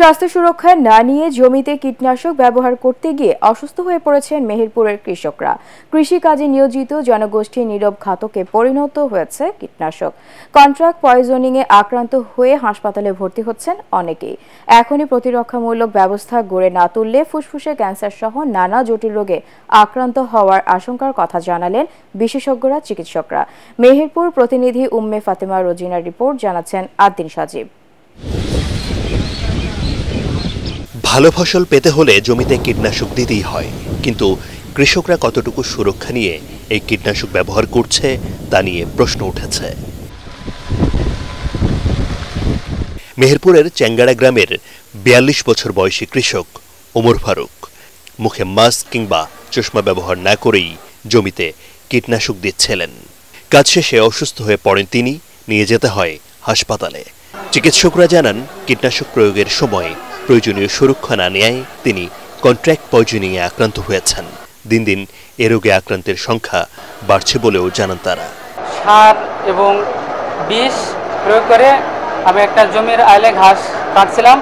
স্বাস্থ্য সুরক্ষা না নিয়ে জমিতে কীটনাশক ব্যবহার করতে গিয়ে অসুস্থ হয়ে পড়েছেন মেহেরপুরের কৃষকরা। কৃষিকাজে নিয়োজিত জনগোষ্ঠীর নীরব ঘাতকে পরিণত হয়েছে কীটনাশক। কন্ট্রাক্ট পয়জনিংয়ে আক্রান্ত হয়ে হাসপাতালে ভর্তি হচ্ছেন অনেকেই। এখনই প্রতিরক্ষামূলক ব্যবস্থা গড়ে না তুললে ফুসফুসে ক্যান্সার সহ নানা জটিল রোগে আক্রান্ত হওয়ার আশঙ্কার কথা জানালেন বিশেষজ্ঞরা, চিকিৎসকরা। মেহেরপুর প্রতিনিধি উম্মে ফাতেমা রোজিনার রিপোর্ট, জানাচ্ছেন আদ্দিন সাজিব। ভালো ফসল পেতে হলে জমিতে কীটনাশক দিতেই হয়, কিন্তু কৃষকরা কতটুকু সুরক্ষা নিয়ে এই কীটনাশক ব্যবহার করছে তা নিয়ে প্রশ্ন উঠেছে। মেহেরপুরের চেঙ্গাড়া গ্রামের ৪২ বছর বয়সী কৃষক ওমর ফারুক মুখে মাস্ক কিংবা চশমা ব্যবহার না করেই জমিতে কীটনাশক দিচ্ছিলেন। কাজ শেষে অসুস্থ হয়ে পড়েন তিনি, নিয়ে যেতে হয় হাসপাতালে। চিকিৎসকরা জানান, কীটনাশক প্রয়োগের সময় প্রয়োজনীয় সুরক্ষা না নেয় তিনি কন্ট্রাক্ট পয়জনিংয়ে আক্রান্ত হয়েছেন। দিন দিন এ রোগে আক্রান্তের সংখ্যা বাড়ছে বলেও জানান তারা। সার এবং বিষ প্রয়োগ করে আমি একটা জমির আইলে ঘাস কাটছিলাম,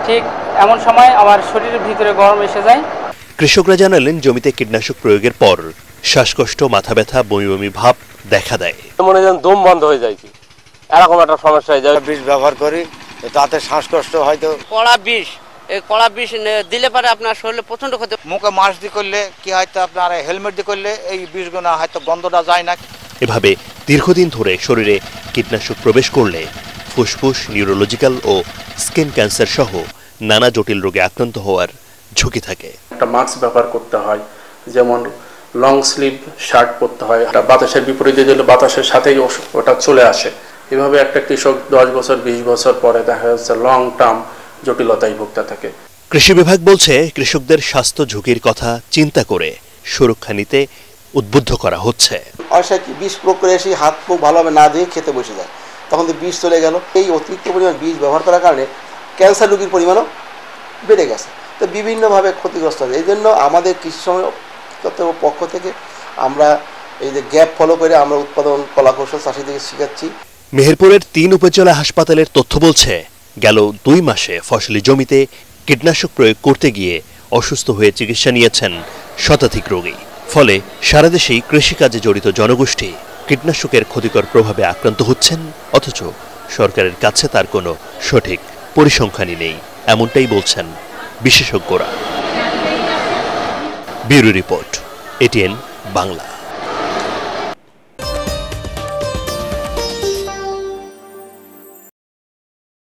ঠিক এমন সময় আমার শরীরের ভিতরে গরম এসে যায়। কৃষকরা জানালেন, জমিতে কীটনাশক প্রয়োগের পর শ্বাসকষ্ট, মাথা ব্যথা, বমি বমি ভাব দেখা দেয়। মনে হয় দম বন্ধ হয়ে যায়, এরকম একটা সমস্যা হয়ে যায়। বিষ ব্যবহার করি, তাতে শ্বাসকষ্ট হয়তো। কড়া বিষ দিলে পারে আপনার শরীরে প্রচন্ড ক্ষতি। মুখে মাস্ক দিয়ে করলে কি হয়তো আপনার হেলমেট দিয়ে করলে এই বিষগুলো হয়তো গন্ধটা যায় না। এভাবে দীর্ঘদিন ধরে শরীরে কীটনাশক প্রবেশ করলে ফুসফুস, নিউরোলজিক্যাল ও স্কিন ক্যান্সার সহ নানা জটিল রোগে আক্রান্ত হওয়ার ঝুঁকি থাকে। একটা মাস্ক ব্যবহার করতে হয়, যেমন লং স্লিভ শার্ট পরতে হয়। বাতাসের বিপরীতে দিলে বাতাসের সাথেই ওটা চলে আসে। এভাবে একটা কৃষক 10 বছর 20 বছর পরে দেখা যাচ্ছে লং টার্ম জটিলতায় ভুগতে থাকে। কৃষি বিভাগ বলছে, কৃষকদের স্বাস্থ্য ঝুঁকির কথা চিন্তা করে সুরক্ষা নিতে উদ্বুদ্ধ করা হচ্ছে। বিষ প্রয়োগ করে এসে হাত মুখ ভালোভাবে না ধুয়ে খেতে বসে যায়, তখন তো বিষ চলে গেল। এই অতিরিক্ত পরিমাণ বিষ ব্যবহার করার কারণে ক্যান্সার রোগীর পরিমাণও বেড়ে গেছে, তো বিভিন্নভাবে ক্ষতিগ্রস্ত হয়। এই জন্য আমাদের কৃষি কর্তৃপক্ষের পক্ষ থেকে আমরা এই যে গ্যাপ ফলো করে আমরা উৎপাদন কলাকৌশল চাষিদেরকে শেখাচ্ছি। মেহেরপুরের 3 উপজেলা হাসপাতালের তথ্য বলছে, গেল 2 মাসে ফসলি জমিতে কীটনাশক প্রয়োগ করতে গিয়ে অসুস্থ হয়ে চিকিৎসা নিয়েছেন শতাধিক রোগী। ফলে সারা দেশেই কৃষিকাজে জড়িত জনগোষ্ঠী কীটনাশকের ক্ষতিকর প্রভাবে আক্রান্ত হচ্ছেন, অথচ সরকারের কাছে তার কোনো সঠিক পরিসংখ্যানই নেই, এমনটাই বলছেন বিশেষজ্ঞরা। Bureau report, ATN Bangla.